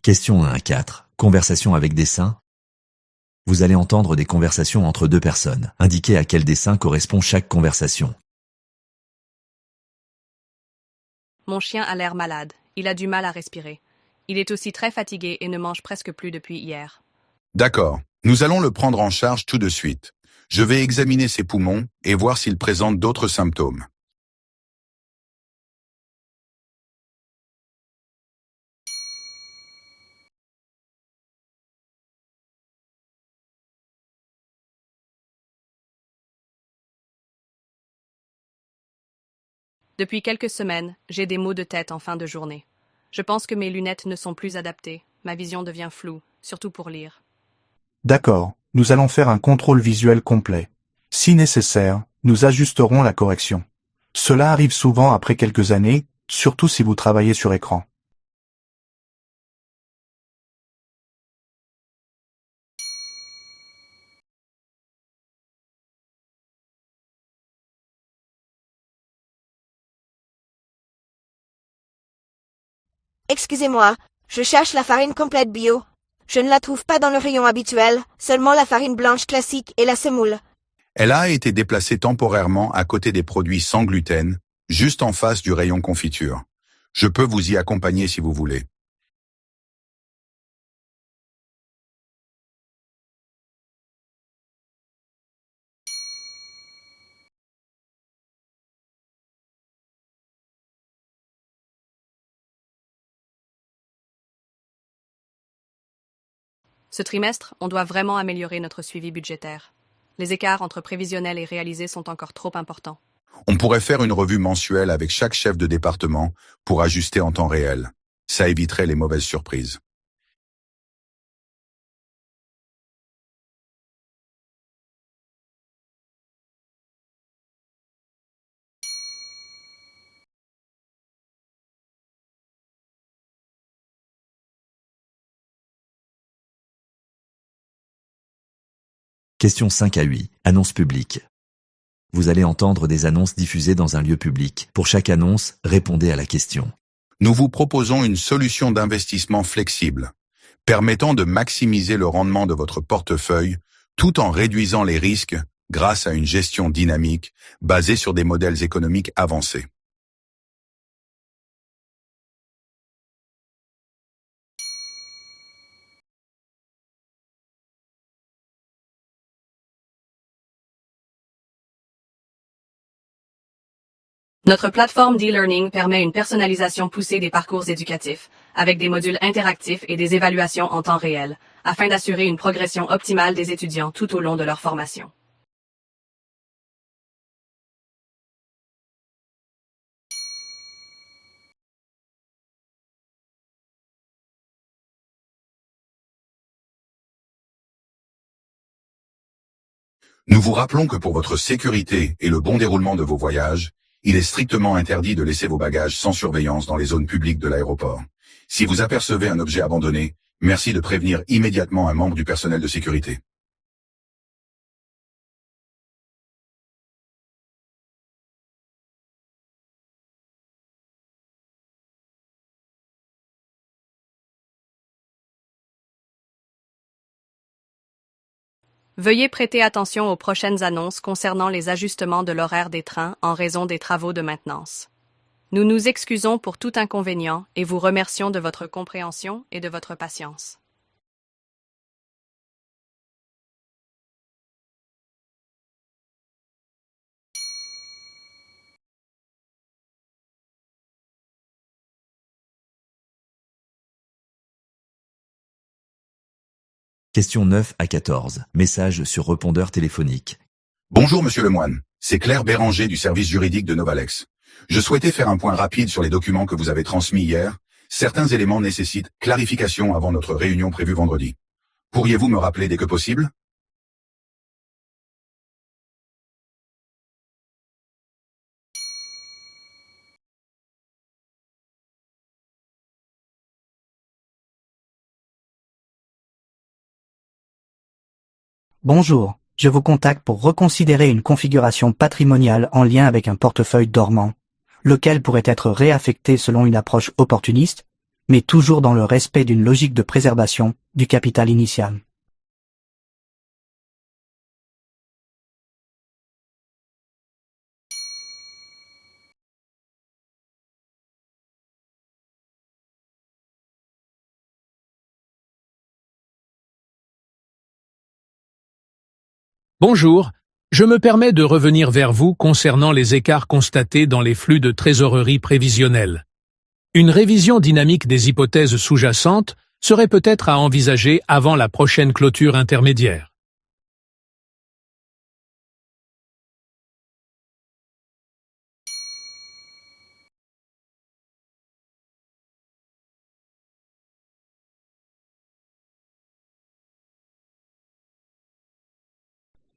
Question 1 à 4. Conversation avec dessin. Vous allez entendre des conversations entre deux personnes. Indiquez à quel dessin correspond chaque conversation. Mon chien a l'air malade. Il a du mal à respirer. Il est aussi très fatigué et ne mange presque plus depuis hier. D'accord. Nous allons le prendre en charge tout de suite. Je vais examiner ses poumons et voir s'il présente d'autres symptômes. Depuis quelques semaines, j'ai des maux de tête en fin de journée. Je pense que mes lunettes ne sont plus adaptées. Ma vision devient floue, surtout pour lire. D'accord, nous allons faire un contrôle visuel complet. Si nécessaire, nous ajusterons la correction. Cela arrive souvent après quelques années, surtout si vous travaillez sur écran. Excusez-moi, je cherche la farine complète bio. Je ne la trouve pas dans le rayon habituel, seulement la farine blanche classique et la semoule. Elle a été déplacée temporairement à côté des produits sans gluten, juste en face du rayon confiture. Je peux vous y accompagner si vous voulez. Ce trimestre, on doit vraiment améliorer notre suivi budgétaire. Les écarts entre prévisionnel et réalisé sont encore trop importants. On pourrait faire une revue mensuelle avec chaque chef de département pour ajuster en temps réel. Ça éviterait les mauvaises surprises. Question 5 à 8. Annonce publique. Vous allez entendre des annonces diffusées dans un lieu public. Pour chaque annonce, répondez à la question. Nous vous proposons une solution d'investissement flexible, permettant de maximiser le rendement de votre portefeuille tout en réduisant les risques grâce à une gestion dynamique basée sur des modèles économiques avancés. Notre plateforme d'e-learning permet une personnalisation poussée des parcours éducatifs, avec des modules interactifs et des évaluations en temps réel, afin d'assurer une progression optimale des étudiants tout au long de leur formation. Nous vous rappelons que pour votre sécurité et le bon déroulement de vos voyages, il est strictement interdit de laisser vos bagages sans surveillance dans les zones publiques de l'aéroport. Si vous apercevez un objet abandonné, merci de prévenir immédiatement un membre du personnel de sécurité. Veuillez prêter attention aux prochaines annonces concernant les ajustements de l'horaire des trains en raison des travaux de maintenance. Nous nous excusons pour tout inconvénient et vous remercions de votre compréhension et de votre patience. Question 9 à 14. Message sur répondeur téléphonique. Bonjour Monsieur Lemoine, c'est Claire Béranger du service juridique de Novalex. Je souhaitais faire un point rapide sur les documents que vous avez transmis hier. Certains éléments nécessitent clarification avant notre réunion prévue vendredi. Pourriez-vous me rappeler dès que possible ? Bonjour, je vous contacte pour reconsidérer une configuration patrimoniale en lien avec un portefeuille dormant, lequel pourrait être réaffecté selon une approche opportuniste, mais toujours dans le respect d'une logique de préservation du capital initial. Bonjour, je me permets de revenir vers vous concernant les écarts constatés dans les flux de trésorerie prévisionnels. Une révision dynamique des hypothèses sous-jacentes serait peut-être à envisager avant la prochaine clôture intermédiaire.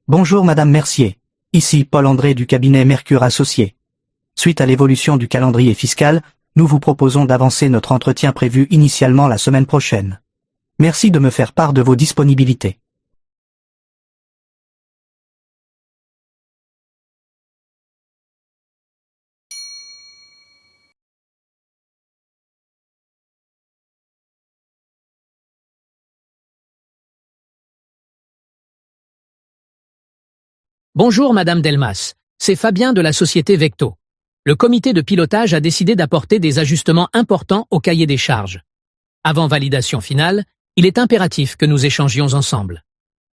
Bonjour Madame Mercier. Ici Paul-André du cabinet Mercure Associés. Suite à l'évolution du calendrier fiscal, nous vous proposons d'avancer notre entretien prévu initialement la semaine prochaine. Merci de me faire part de vos disponibilités. Bonjour Madame Delmas, c'est Fabien de la société Vecto. Le comité de pilotage a décidé d'apporter des ajustements importants au cahier des charges. Avant validation finale, il est impératif que nous échangions ensemble.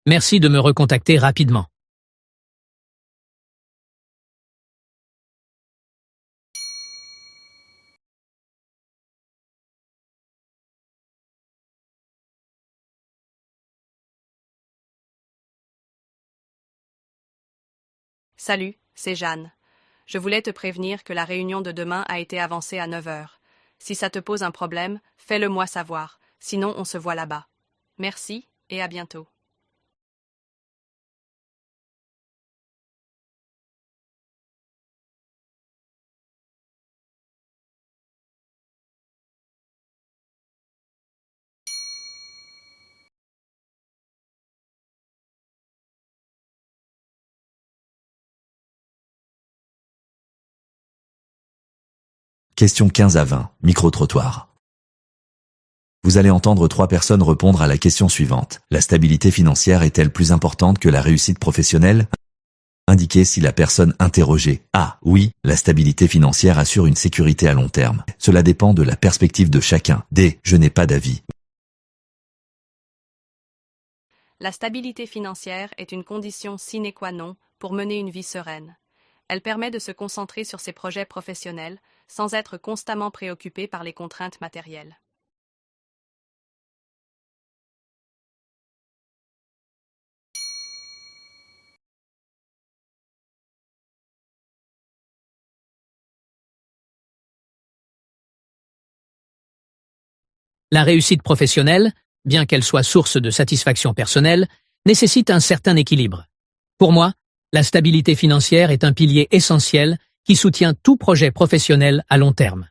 Merci de me recontacter rapidement. Salut, c'est Jeanne. Je voulais te prévenir que la réunion de demain a été avancée à 9 heures. Si ça te pose un problème, fais-le moi savoir, sinon on se voit là-bas. Merci et à bientôt. Questions 15 à 20, micro-trottoir. Vous allez entendre 3 personnes répondre à la question suivante. La stabilité financière est-elle plus importante que la réussite professionnelle? Indiquez si la personne interrogée. A. Oui, la stabilité financière assure une sécurité à long terme. Cela dépend de la perspective de chacun. D. Je n'ai pas d'avis. La stabilité financière est une condition sine qua non pour mener une vie sereine. Elle permet de se concentrer sur ses projets professionnels sans être constamment préoccupé par les contraintes matérielles. La réussite professionnelle, bien qu'elle soit source de satisfaction personnelle, nécessite un certain équilibre. Pour moi, la stabilité financière est un pilier essentiel qui soutient tout projet professionnel à long terme.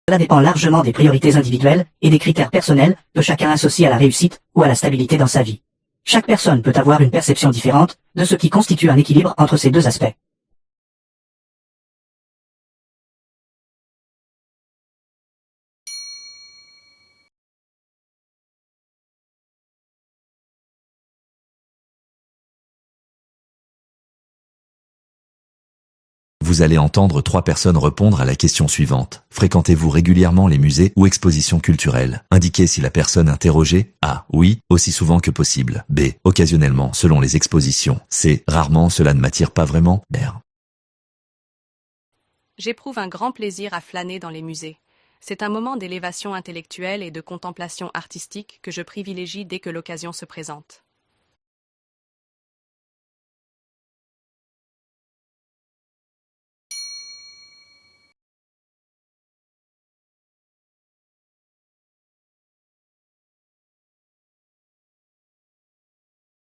Cela dépend largement des priorités individuelles et des critères personnels de chacun associés à la réussite ou à la stabilité dans sa vie. Chaque personne peut avoir une perception différente de ce qui constitue un équilibre entre ces deux aspects. Vous allez entendre 3 personnes répondre à la question suivante. Fréquentez-vous régulièrement les musées ou expositions culturelles? Indiquez si la personne interrogée. A. Oui, aussi souvent que possible. B. Occasionnellement, selon les expositions. C. Rarement, cela ne m'attire pas vraiment. R. J'éprouve un grand plaisir à flâner dans les musées. C'est un moment d'élévation intellectuelle et de contemplation artistique que je privilégie dès que l'occasion se présente.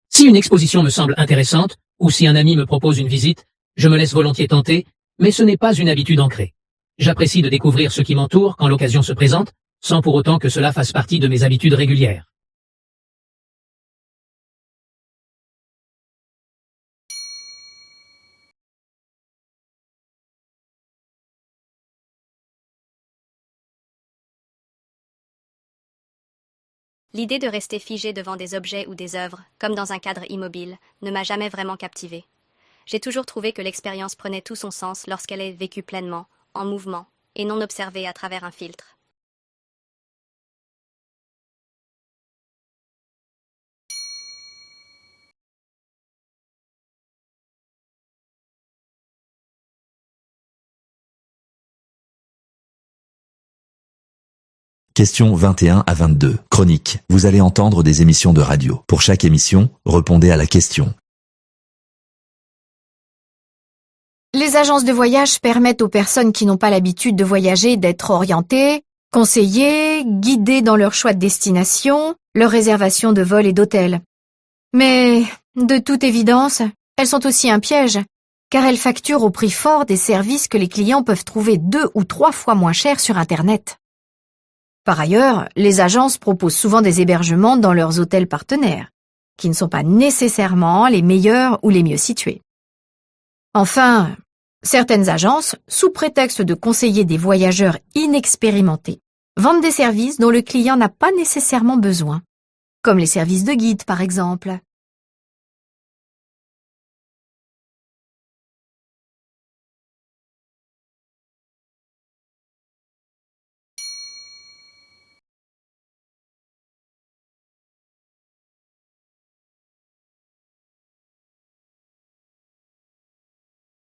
Si une exposition me semble intéressante, ou si un ami me propose une visite, je me laisse volontiers tenter, mais ce n'est pas une habitude ancrée. J'apprécie de découvrir ce qui m'entoure quand l'occasion se présente, sans pour autant que cela fasse partie de mes habitudes régulières. L'idée de rester figé devant des objets ou des œuvres, comme dans un cadre immobile, ne m'a jamais vraiment captivé. J'ai toujours trouvé que l'expérience prenait tout son sens lorsqu'elle est vécue pleinement, en mouvement, et non observée à travers un filtre. Questions 21 à 22. Chronique. Vous allez entendre des émissions de radio. Pour chaque émission, répondez à la question. Les agences de voyage permettent aux personnes qui n'ont pas l'habitude de voyager d'être orientées, conseillées, guidées dans leur choix de destination, leur réservation de vol et d'hôtel. Mais, de toute évidence, elles sont aussi un piège, car elles facturent au prix fort des services que les clients peuvent trouver 2 ou 3 fois moins chers sur Internet. Par ailleurs, les agences proposent souvent des hébergements dans leurs hôtels partenaires, qui ne sont pas nécessairement les meilleurs ou les mieux situés. Enfin, certaines agences, sous prétexte de conseiller des voyageurs inexpérimentés, vendent des services dont le client n'a pas nécessairement besoin, comme les services de guide par exemple.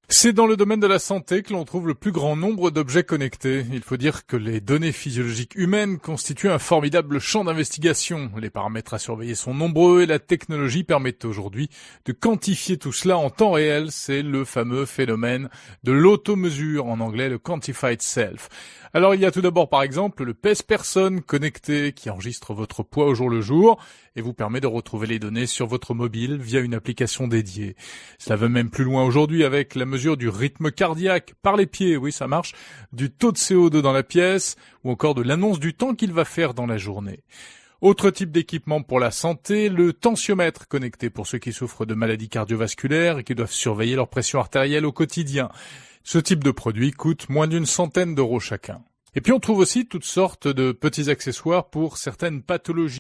C'est dans le domaine de la santé que l'on trouve le plus grand nombre d'objets connectés. Il faut dire que les données physiologiques humaines constituent un formidable champ d'investigation. Les paramètres à surveiller sont nombreux et la technologie permet aujourd'hui de quantifier tout cela en temps réel. C'est le fameux phénomène de l'automesure, en anglais le Quantified Self. Alors il y a tout d'abord par exemple le pèse-personne connecté qui enregistre votre poids au jour le jour et vous permet de retrouver les données sur votre mobile via une application dédiée. Cela va même plus loin aujourd'hui avec la mesure du rythme cardiaque par les pieds, oui ça marche, du taux de CO2 dans la pièce ou encore de l'annonce du temps qu'il va faire dans la journée. Autre type d'équipement pour la santé, le tensiomètre connecté pour ceux qui souffrent de maladies cardiovasculaires et qui doivent surveiller leur pression artérielle au quotidien. Ce type de produit coûte moins d'une centaine d'euros chacun. Et puis on trouve aussi toutes sortes de petits accessoires pour certaines pathologies.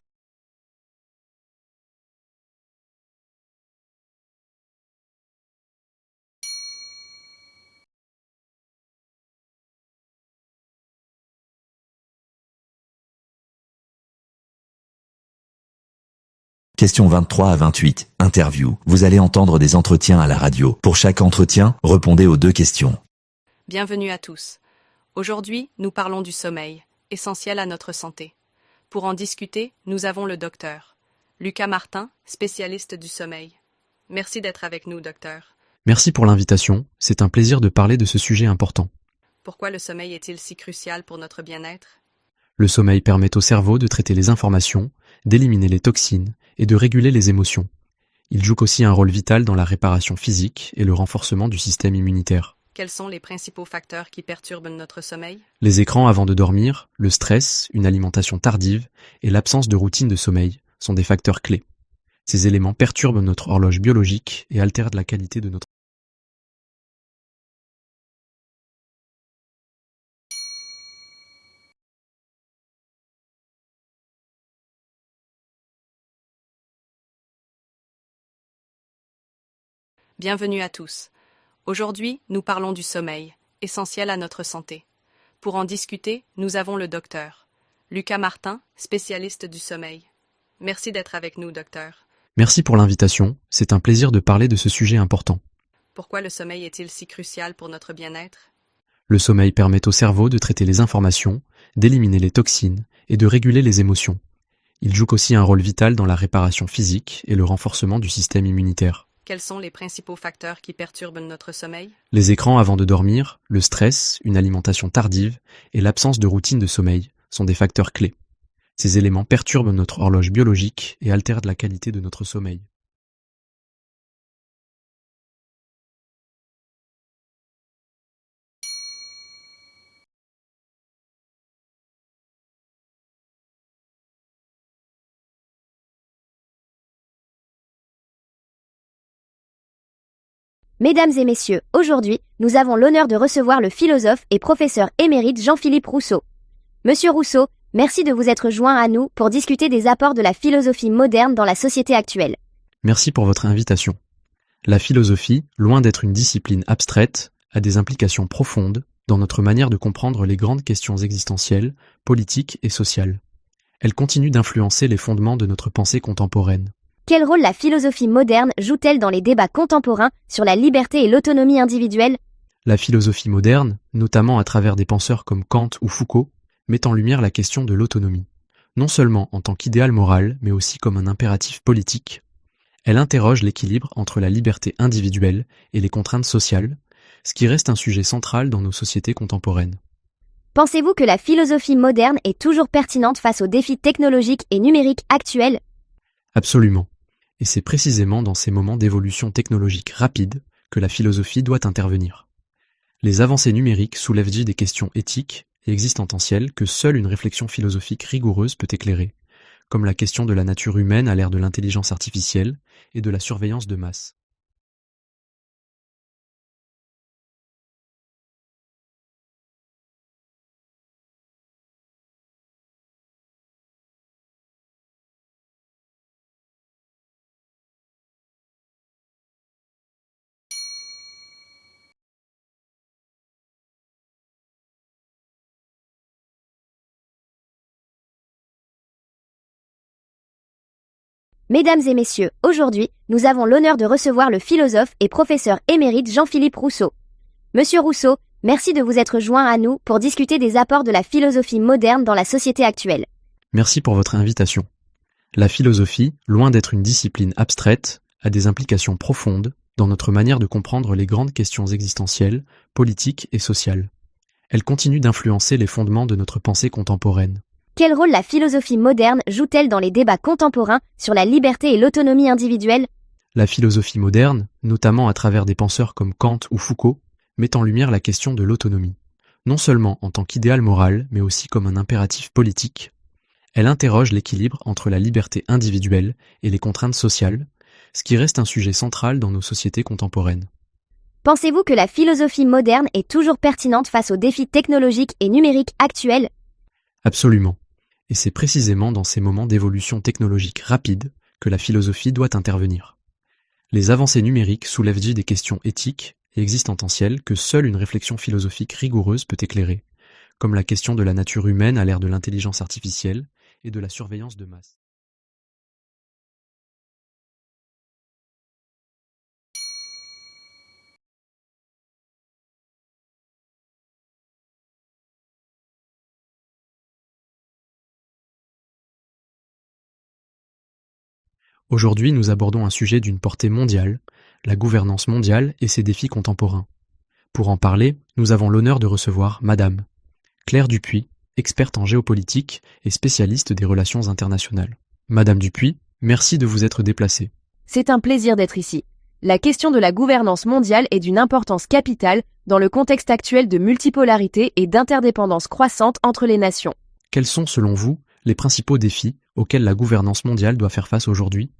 Questions 23 à 28. Interview. Vous allez entendre des entretiens à la radio. Pour chaque entretien, répondez aux 2 questions. Bienvenue à tous. Aujourd'hui, nous parlons du sommeil, essentiel à notre santé. Pour en discuter, nous avons le docteur Lucas Martin, spécialiste du sommeil. Merci d'être avec nous, docteur. Merci pour l'invitation, c'est un plaisir de parler de ce sujet important. Pourquoi le sommeil est-il si crucial pour notre bien-être? Le sommeil permet au cerveau de traiter les informations, d'éliminer les toxines et de réguler les émotions. Il joue aussi un rôle vital dans la réparation physique et le renforcement du système immunitaire. Quels sont les principaux facteurs qui perturbent notre sommeil? Les écrans avant de dormir, le stress, une alimentation tardive et l'absence de routine de sommeil sont des facteurs clés. Ces éléments perturbent notre horloge biologique et altèrent la qualité de notre Bienvenue à tous. Aujourd'hui, nous parlons du sommeil, essentiel à notre santé. Pour en discuter, nous avons le docteur Lucas Martin, spécialiste du sommeil. Merci d'être avec nous, docteur. Merci pour l'invitation, c'est un plaisir de parler de ce sujet important. Pourquoi le sommeil est-il si crucial pour notre bien-être? Le sommeil permet au cerveau de traiter les informations, d'éliminer les toxines et de réguler les émotions. Il joue aussi un rôle vital dans la réparation physique et le renforcement du système immunitaire. Quels sont les principaux facteurs qui perturbent notre sommeil? Les écrans avant de dormir, le stress, une alimentation tardive et l'absence de routine de sommeil sont des facteurs clés. Ces éléments perturbent notre horloge biologique et altèrent la qualité de notre sommeil. Mesdames et messieurs, aujourd'hui, nous avons l'honneur de recevoir le philosophe et professeur émérite Jean-Philippe Rousseau. Monsieur Rousseau, merci de vous être joint à nous pour discuter des apports de la philosophie moderne dans la société actuelle. Merci pour votre invitation. La philosophie, loin d'être une discipline abstraite, a des implications profondes dans notre manière de comprendre les grandes questions existentielles, politiques et sociales. Elle continue d'influencer les fondements de notre pensée contemporaine. Quel rôle la philosophie moderne joue-t-elle dans les débats contemporains sur la liberté et l'autonomie individuelle ? La philosophie moderne, notamment à travers des penseurs comme Kant ou Foucault, met en lumière la question de l'autonomie, non seulement en tant qu'idéal moral, mais aussi comme un impératif politique. Elle interroge l'équilibre entre la liberté individuelle et les contraintes sociales, ce qui reste un sujet central dans nos sociétés contemporaines. Pensez-vous que la philosophie moderne est toujours pertinente face aux défis technologiques et numériques actuels ? Absolument. Et c'est précisément dans ces moments d'évolution technologique rapide que la philosophie doit intervenir. Les avancées numériques soulèvent des questions éthiques et existentielles que seule une réflexion philosophique rigoureuse peut éclairer, comme la question de la nature humaine à l'ère de l'intelligence artificielle et de la surveillance de masse. Mesdames et messieurs, aujourd'hui, nous avons l'honneur de recevoir le philosophe et professeur émérite Jean-Philippe Rousseau. Monsieur Rousseau, merci de vous être joint à nous pour discuter des apports de la philosophie moderne dans la société actuelle. Merci pour votre invitation. La philosophie, loin d'être une discipline abstraite, a des implications profondes dans notre manière de comprendre les grandes questions existentielles, politiques et sociales. Elle continue d'influencer les fondements de notre pensée contemporaine. Quel rôle la philosophie moderne joue-t-elle dans les débats contemporains sur la liberté et l'autonomie individuelle ? La philosophie moderne, notamment à travers des penseurs comme Kant ou Foucault, met en lumière la question de l'autonomie, non seulement en tant qu'idéal moral, mais aussi comme un impératif politique. Elle interroge l'équilibre entre la liberté individuelle et les contraintes sociales, ce qui reste un sujet central dans nos sociétés contemporaines. Pensez-vous que la philosophie moderne est toujours pertinente face aux défis technologiques et numériques actuels ? Absolument. Et c'est précisément dans ces moments d'évolution technologique rapide que la philosophie doit intervenir. Les avancées numériques soulèvent des questions éthiques et existentielles que seule une réflexion philosophique rigoureuse peut éclairer, comme la question de la nature humaine à l'ère de l'intelligence artificielle et de la surveillance de masse. Aujourd'hui, nous abordons un sujet d'une portée mondiale, la gouvernance mondiale et ses défis contemporains. Pour en parler, nous avons l'honneur de recevoir Madame Claire Dupuy, experte en géopolitique et spécialiste des relations internationales. Madame Dupuy, merci de vous être déplacée. C'est un plaisir d'être ici. La question de la gouvernance mondiale est d'une importance capitale dans le contexte actuel de multipolarité et d'interdépendance croissante entre les nations. Quels sont, selon vous, les principaux défis auxquels la gouvernance mondiale doit faire face aujourd'hui ?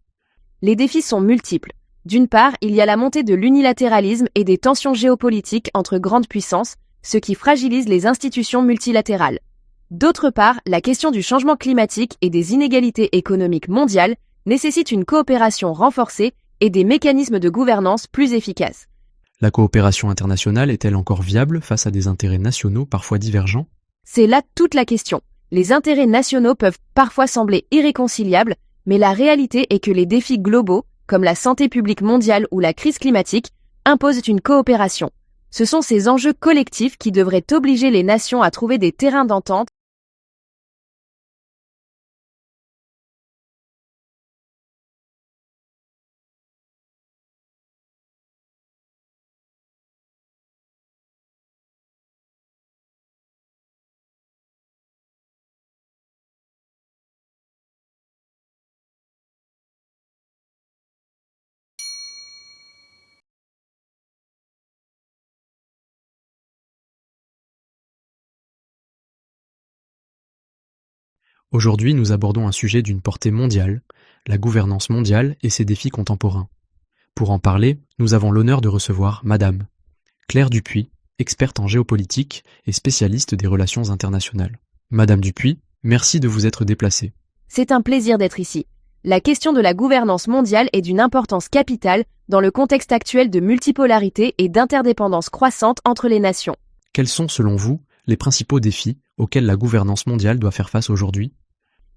Les défis sont multiples. D'une part, il y a la montée de l'unilatéralisme et des tensions géopolitiques entre grandes puissances, ce qui fragilise les institutions multilatérales. D'autre part, la question du changement climatique et des inégalités économiques mondiales nécessite une coopération renforcée et des mécanismes de gouvernance plus efficaces. La coopération internationale est-elle encore viable face à des intérêts nationaux parfois divergents ? C'est là toute la question. Les intérêts nationaux peuvent parfois sembler irréconciliables, mais la réalité est que les défis globaux, comme la santé publique mondiale ou la crise climatique, imposent une coopération. Ce sont ces enjeux collectifs qui devraient obliger les nations à trouver des terrains d'entente. Aujourd'hui, nous abordons un sujet d'une portée mondiale, la gouvernance mondiale et ses défis contemporains. Pour en parler, nous avons l'honneur de recevoir Madame Claire Dupuis, experte en géopolitique et spécialiste des relations internationales. Madame Dupuis, merci de vous être déplacée. C'est un plaisir d'être ici. La question de la gouvernance mondiale est d'une importance capitale dans le contexte actuel de multipolarité et d'interdépendance croissante entre les nations. Quels sont, selon vous, les principaux défis auxquels la gouvernance mondiale doit faire face aujourd'hui?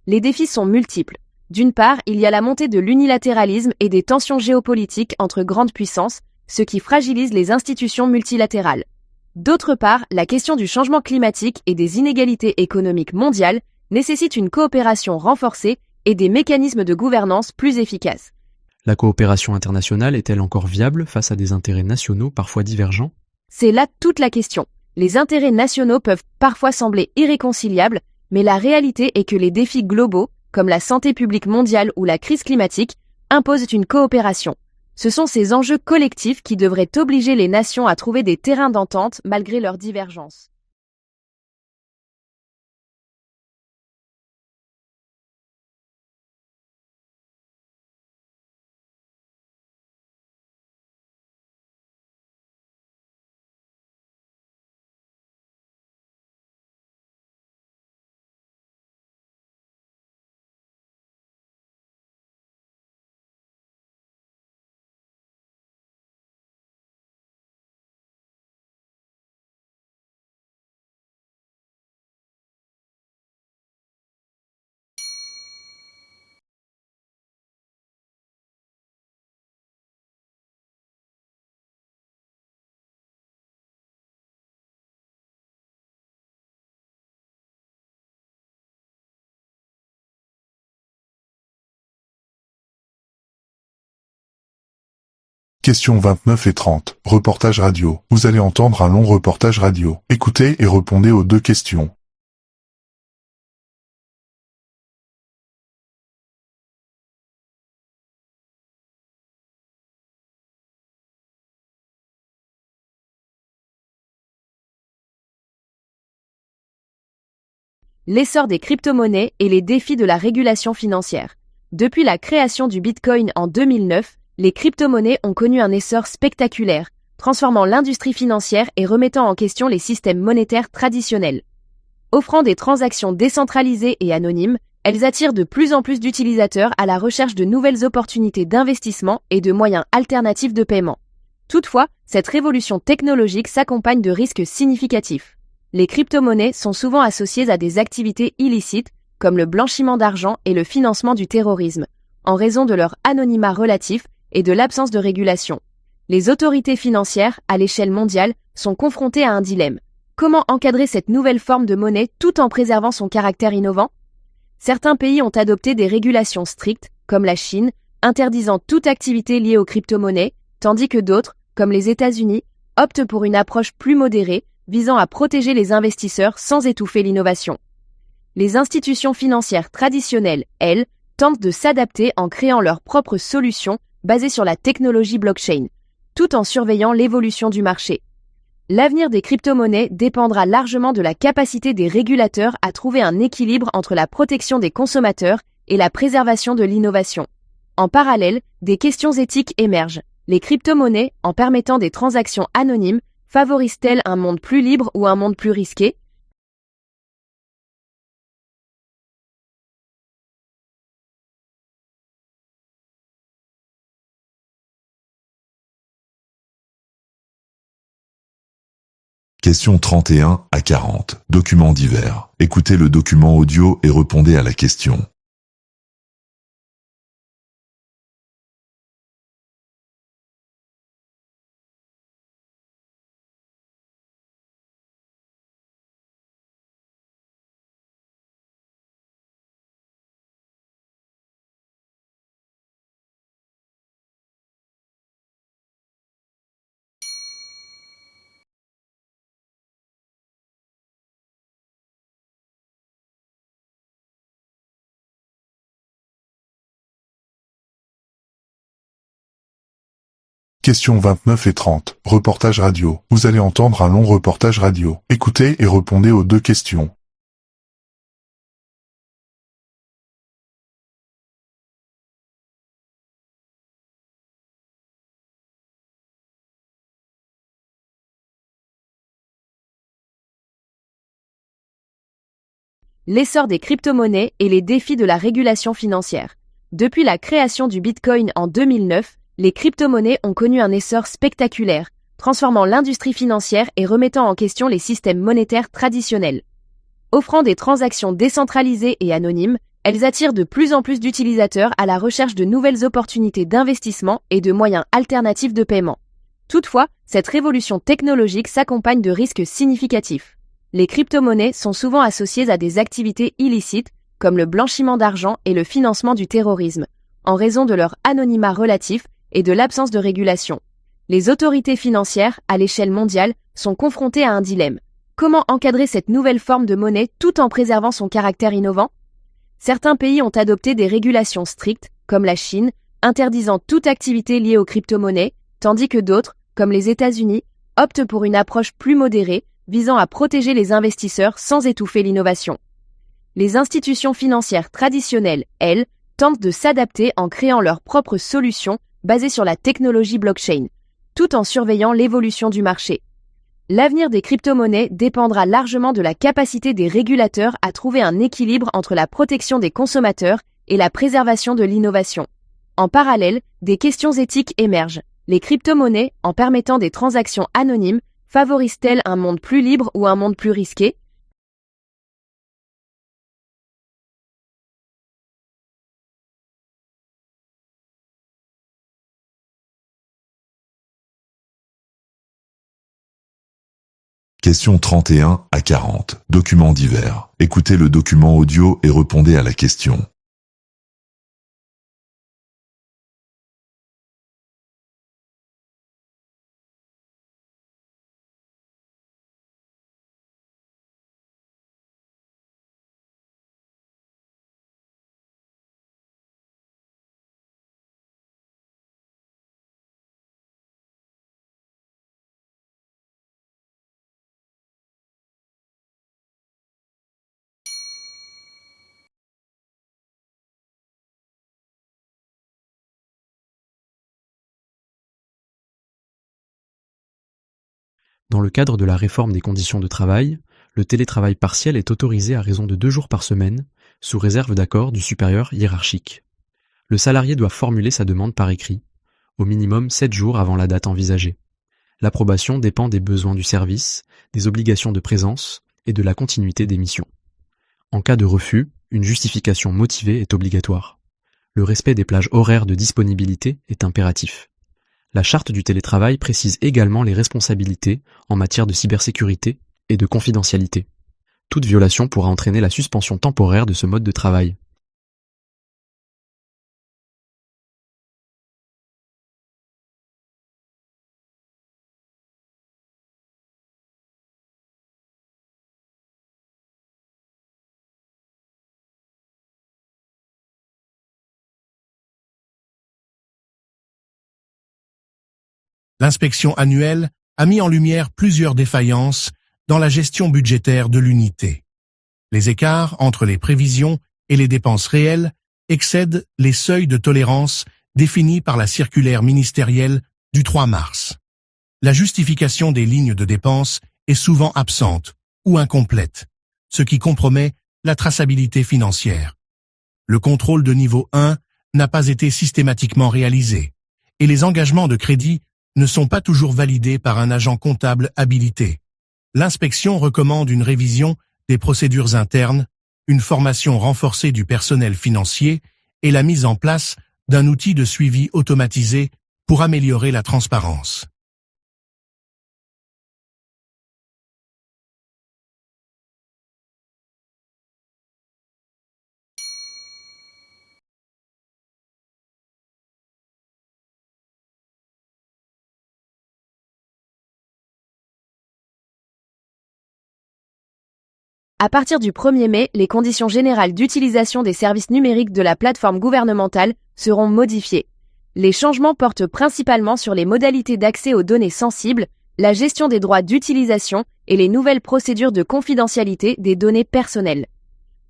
Les défis sont multiples. D'une part, il y a la montée de l'unilatéralisme et des tensions géopolitiques entre grandes puissances, ce qui fragilise les institutions multilatérales. D'autre part, la question du changement climatique et des inégalités économiques mondiales nécessite une coopération renforcée et des mécanismes de gouvernance plus efficaces. La coopération internationale est-elle encore viable face à des intérêts nationaux parfois divergents? C'est là toute la question. Les intérêts nationaux peuvent parfois sembler irréconciliables, mais la réalité est que les défis globaux, comme la santé publique mondiale ou la crise climatique, imposent une coopération. Ce sont ces enjeux collectifs qui devraient obliger les nations à trouver des terrains d'entente malgré leurs divergences. Questions 29 et 30. Reportage radio. Vous allez entendre un long reportage radio. Écoutez et répondez aux 2 questions. L'essor des crypto-monnaies et les défis de la régulation financière. Depuis la création du Bitcoin en 2009, les crypto-monnaies ont connu un essor spectaculaire, transformant l'industrie financière et remettant en question les systèmes monétaires traditionnels. Offrant des transactions décentralisées et anonymes, elles attirent de plus en plus d'utilisateurs à la recherche de nouvelles opportunités d'investissement et de moyens alternatifs de paiement. Toutefois, cette révolution technologique s'accompagne de risques significatifs. Les crypto-monnaies sont souvent associées à des activités illicites, comme le blanchiment d'argent et le financement du terrorisme, en raison de leur anonymat relatif et de l'absence de régulation. Les autorités financières, à l'échelle mondiale, sont confrontées à un dilemme. Comment encadrer cette nouvelle forme de monnaie tout en préservant son caractère innovant? Certains pays ont adopté des régulations strictes, comme la Chine, interdisant toute activité liée aux crypto-monnaies, tandis que d'autres, comme les États-Unis, optent pour une approche plus modérée, visant à protéger les investisseurs sans étouffer l'innovation. Les institutions financières traditionnelles, elles, tentent de s'adapter en créant leurs propres solutions basées sur la technologie blockchain, tout en surveillant l'évolution du marché. L'avenir des crypto-monnaies dépendra largement de la capacité des régulateurs à trouver un équilibre entre la protection des consommateurs et la préservation de l'innovation. En parallèle, des questions éthiques émergent. Les crypto-monnaies, en permettant des transactions anonymes, favorisent-elles un monde plus libre ou un monde plus risqué? Questions 31 à 40. Documents divers. Écoutez le document audio et répondez à la question. Questions 29 et 30. Reportage radio. Vous allez entendre un long reportage radio. Écoutez et répondez aux 2 questions. l'essor des crypto-monnaies et les défis de la régulation financière. Depuis la création du Bitcoin en 2009, les crypto-monnaies ont connu un essor spectaculaire, transformant l'industrie financière et remettant en question les systèmes monétaires traditionnels. Offrant des transactions décentralisées et anonymes, elles attirent de plus en plus d'utilisateurs à la recherche de nouvelles opportunités d'investissement et de moyens alternatifs de paiement. Toutefois, cette révolution technologique s'accompagne de risques significatifs. Les crypto-monnaies sont souvent associées à des activités illicites, comme le blanchiment d'argent et le financement du terrorisme, en raison de leur anonymat relatif et de l'absence de régulation. Les autorités financières, à l'échelle mondiale, sont confrontées à un dilemme. Comment encadrer cette nouvelle forme de monnaie tout en préservant son caractère innovant ? Certains pays ont adopté des régulations strictes, comme la Chine, interdisant toute activité liée aux crypto-monnaies, tandis que d'autres, comme les États-Unis, optent pour une approche plus modérée, visant à protéger les investisseurs sans étouffer l'innovation. Les institutions financières traditionnelles, elles, tentent de s'adapter en créant leurs propres solutions basées sur la technologie blockchain, tout en surveillant l'évolution du marché. L'avenir des crypto-monnaies dépendra largement de la capacité des régulateurs à trouver un équilibre entre la protection des consommateurs et la préservation de l'innovation. En parallèle, des questions éthiques émergent. Les crypto-monnaies, en permettant des transactions anonymes, favorisent-elles un monde plus libre ou un monde plus risqué ? Questions 31 à 40. Documents divers. Écoutez le document audio et répondez à la question. Dans le cadre de la réforme des conditions de travail, le télétravail partiel est autorisé à raison de 2 jours par semaine, sous réserve d'accord du supérieur hiérarchique. Le salarié doit formuler sa demande par écrit, au minimum 7 jours avant la date envisagée. L'approbation dépend des besoins du service, des obligations de présence et de la continuité des missions. En cas de refus, une justification motivée est obligatoire. Le respect des plages horaires de disponibilité est impératif. La charte du télétravail précise également les responsabilités en matière de cybersécurité et de confidentialité. Toute violation pourra entraîner la suspension temporaire de ce mode de travail. L'inspection annuelle a mis en lumière plusieurs défaillances dans la gestion budgétaire de l'unité. Les écarts entre les prévisions et les dépenses réelles excèdent les seuils de tolérance définis par la circulaire ministérielle du 3 mars. La justification des lignes de dépenses est souvent absente ou incomplète, ce qui compromet la traçabilité financière. Le contrôle de niveau 1 n'a pas été systématiquement réalisé, et les engagements de crédit ne sont pas toujours validés par un agent comptable habilité. L'inspection recommande une révision des procédures internes, une formation renforcée du personnel financier et la mise en place d'un outil de suivi automatisé pour améliorer la transparence. À partir du 1er mai, les conditions générales d'utilisation des services numériques de la plateforme gouvernementale seront modifiées. Les changements portent principalement sur les modalités d'accès aux données sensibles, la gestion des droits d'utilisation et les nouvelles procédures de confidentialité des données personnelles.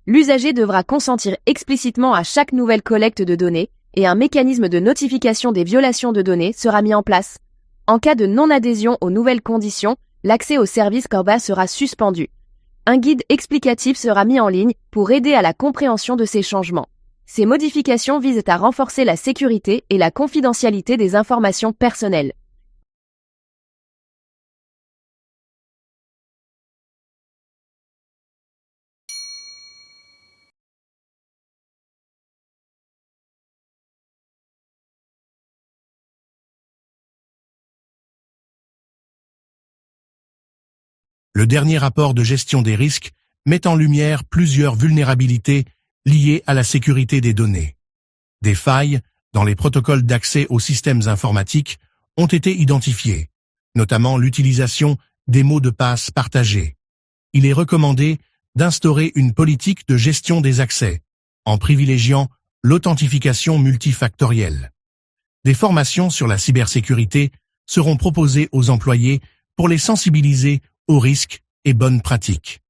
L'usager devra consentir explicitement à chaque nouvelle collecte de données et un mécanisme de notification des violations de données sera mis en place. En cas de non-adhésion aux nouvelles conditions, l'accès au service Corba sera suspendu. Un guide explicatif sera mis en ligne pour aider à la compréhension de ces changements. Ces modifications visent à renforcer la sécurité et la confidentialité des informations personnelles. Le dernier rapport de gestion des risques met en lumière plusieurs vulnérabilités liées à la sécurité des données. Des failles dans les protocoles d'accès aux systèmes informatiques ont été identifiées, notamment l'utilisation des mots de passe partagés. Il est recommandé d'instaurer une politique de gestion des accès, en privilégiant l'authentification multifactorielle. Des formations sur la cybersécurité seront proposées aux employés pour les sensibiliser aux risques et bonnes pratiques.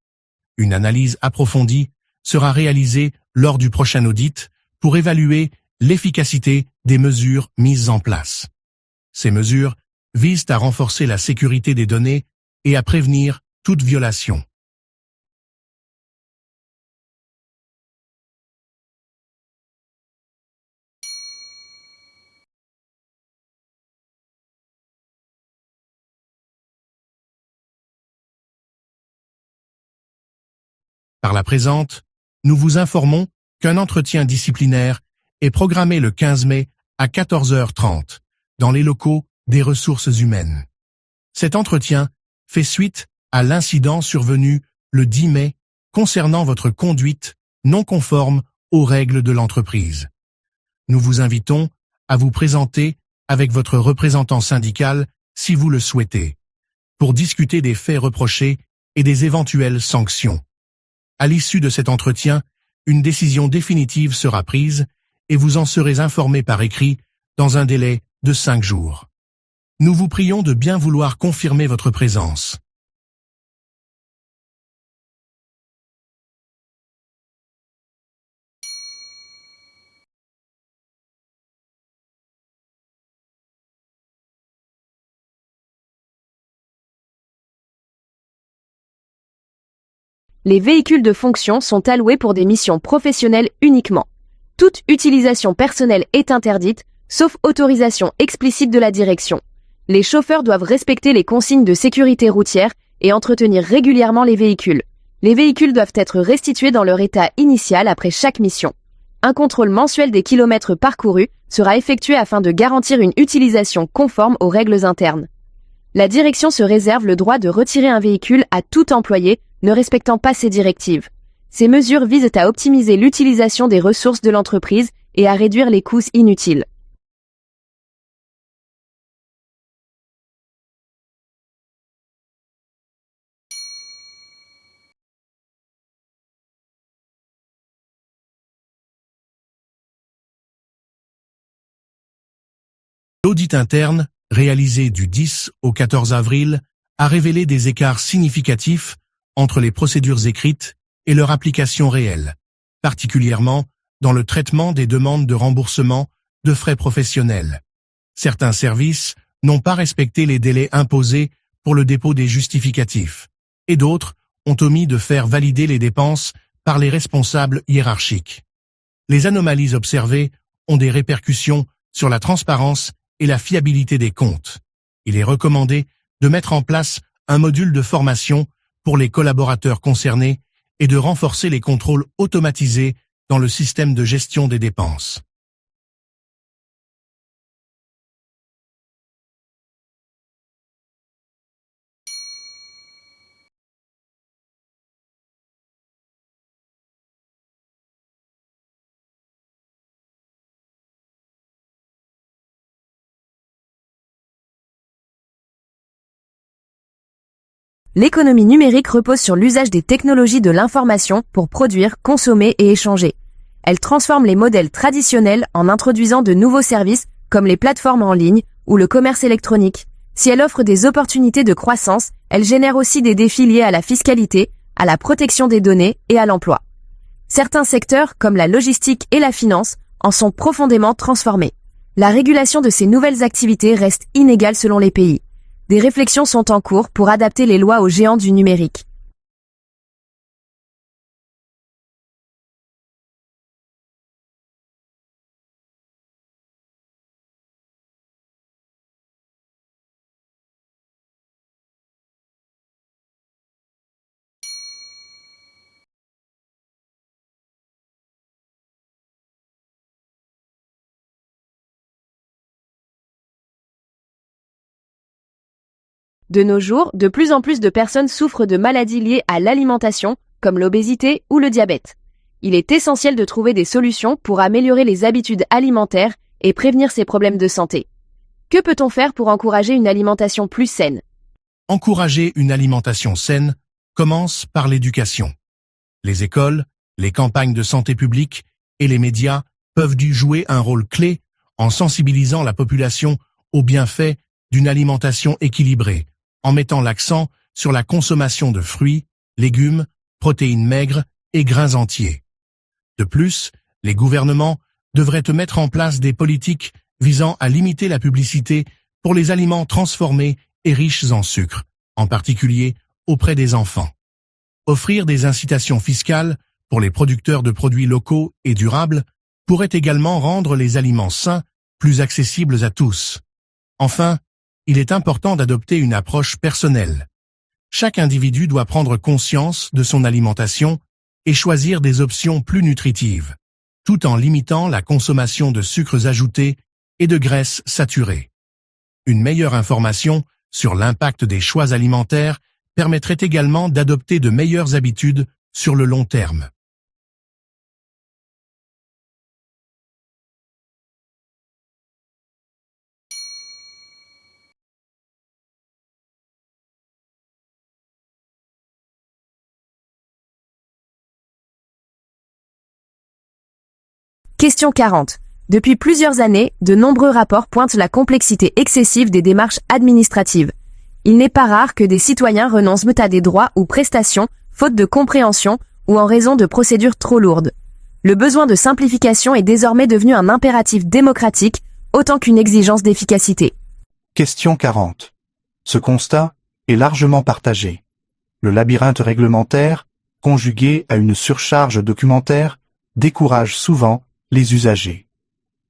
Une analyse approfondie sera réalisée lors du prochain audit pour évaluer l'efficacité des mesures mises en place. Ces mesures visent à renforcer la sécurité des données et à prévenir toute violation. Par la présente, nous vous informons qu'un entretien disciplinaire est programmé le 15 mai à 14h30 dans les locaux des ressources humaines. Cet entretien fait suite à l'incident survenu le 10 mai concernant votre conduite non conforme aux règles de l'entreprise. Nous vous invitons à vous présenter avec votre représentant syndical si vous le souhaitez, pour discuter des faits reprochés et des éventuelles sanctions. À l'issue de cet entretien, une décision définitive sera prise et vous en serez informé par écrit dans un délai de 5 jours. Nous vous prions de bien vouloir confirmer votre présence. Les véhicules de fonction sont alloués pour des missions professionnelles uniquement. Toute utilisation personnelle est interdite, sauf autorisation explicite de la direction. Les chauffeurs doivent respecter les consignes de sécurité routière et entretenir régulièrement les véhicules. Les véhicules doivent être restitués dans leur état initial après chaque mission. Un contrôle mensuel des kilomètres parcourus sera effectué afin de garantir une utilisation conforme aux règles internes. La direction se réserve le droit de retirer un véhicule à tout employé ne respectant pas ces directives. Ces mesures visent à optimiser l'utilisation des ressources de l'entreprise et à réduire les coûts inutiles. L'audit interne, réalisé du 10 au 14 avril, a révélé des écarts significatifs entre les procédures écrites et leur application réelle, particulièrement dans le traitement des demandes de remboursement de frais professionnels. Certains services n'ont pas respecté les délais imposés pour le dépôt des justificatifs, et d'autres ont omis de faire valider les dépenses par les responsables hiérarchiques. Les anomalies observées ont des répercussions sur la transparence et la fiabilité des comptes. Il est recommandé de mettre en place un module de formation pour les collaborateurs concernés et de renforcer les contrôles automatisés dans le système de gestion des dépenses. L'économie numérique repose sur l'usage des technologies de l'information pour produire, consommer et échanger. Elle transforme les modèles traditionnels en introduisant de nouveaux services comme les plateformes en ligne ou le commerce électronique. Si elle offre des opportunités de croissance, elle génère aussi des défis liés à la fiscalité, à la protection des données et à l'emploi. Certains secteurs, comme la logistique et la finance, en sont profondément transformés. La régulation de ces nouvelles activités reste inégale selon les pays. Des réflexions sont en cours pour adapter les lois aux géants du numérique. De nos jours, de plus en plus de personnes souffrent de maladies liées à l'alimentation, comme l'obésité ou le diabète. Il est essentiel de trouver des solutions pour améliorer les habitudes alimentaires et prévenir ces problèmes de santé. Que peut-on faire pour encourager une alimentation plus saine? Encourager une alimentation saine commence par l'éducation. Les écoles, les campagnes de santé publique et les médias peuvent jouer un rôle clé en sensibilisant la population aux bienfaits d'une alimentation équilibrée, en mettant l'accent sur la consommation de fruits, légumes, protéines maigres et grains entiers. De plus, les gouvernements devraient mettre en place des politiques visant à limiter la publicité pour les aliments transformés et riches en sucre, en particulier auprès des enfants. Offrir des incitations fiscales pour les producteurs de produits locaux et durables pourrait également rendre les aliments sains plus accessibles à tous. Enfin, il est important d'adopter une approche personnelle. Chaque individu doit prendre conscience de son alimentation et choisir des options plus nutritives, tout en limitant la consommation de sucres ajoutés et de graisses saturées. Une meilleure information sur l'impact des choix alimentaires permettrait également d'adopter de meilleures habitudes sur le long terme. Question 40. Depuis plusieurs années, de nombreux rapports pointent la complexité excessive des démarches administratives. Il n'est pas rare que des citoyens renoncent à des droits ou prestations, faute de compréhension ou en raison de procédures trop lourdes. Le besoin de simplification est désormais devenu un impératif démocratique, autant qu'une exigence d'efficacité. Question 40. Ce constat est largement partagé. Le labyrinthe réglementaire, conjugué à une surcharge documentaire, décourage souvent les usagers.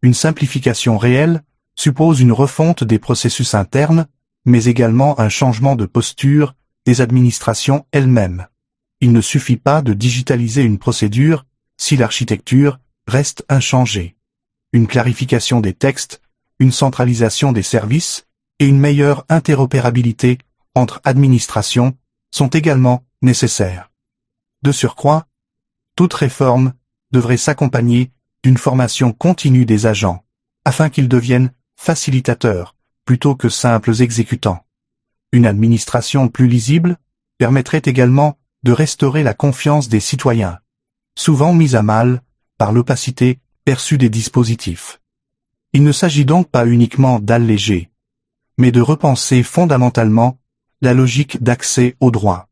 Une simplification réelle suppose une refonte des processus internes, mais également un changement de posture des administrations elles-mêmes. Il ne suffit pas de digitaliser une procédure si l'architecture reste inchangée. Une clarification des textes, une centralisation des services et une meilleure interopérabilité entre administrations sont également nécessaires. De surcroît, toute réforme devrait s'accompagner d'une formation continue des agents, afin qu'ils deviennent facilitateurs plutôt que simples exécutants. Une administration plus lisible permettrait également de restaurer la confiance des citoyens, souvent mise à mal par l'opacité perçue des dispositifs. Il ne s'agit donc pas uniquement d'alléger, mais de repenser fondamentalement la logique d'accès aux droits.